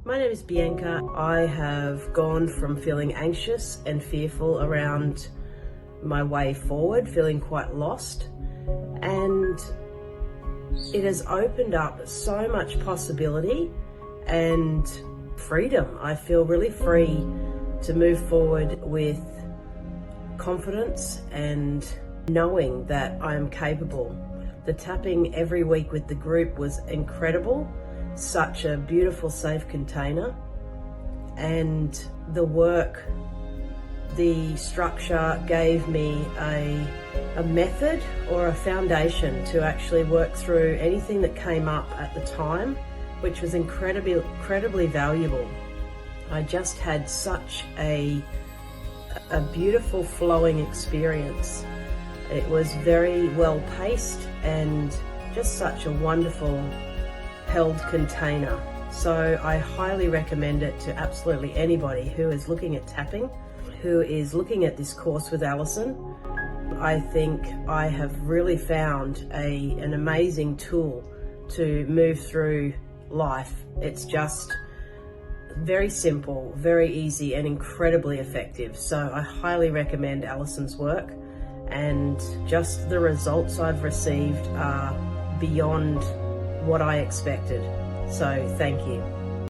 My name is Bianca. I have gone from feeling anxious and fearful around my way forward, feeling quite lost, and it has opened up so much possibility and freedom. I feel really free to move forward with confidence and knowing that I am capable. The tapping every week with the group was incredible. Such a beautiful, safe container. And the work, the structure gave me a method or a foundation to actually work through anything that came up at the time, which was incredibly valuable. I just had such a beautiful flowing experience. It was very well paced and just such a wonderful held container. So I highly recommend it to absolutely anybody who is looking at tapping, who is looking at this course with Alison. I think I have really found an amazing tool to move through life. It's just very simple, very easy, and incredibly effective. So I highly recommend Alison's work, and just the results I've received are beyond what I expected. So thank you.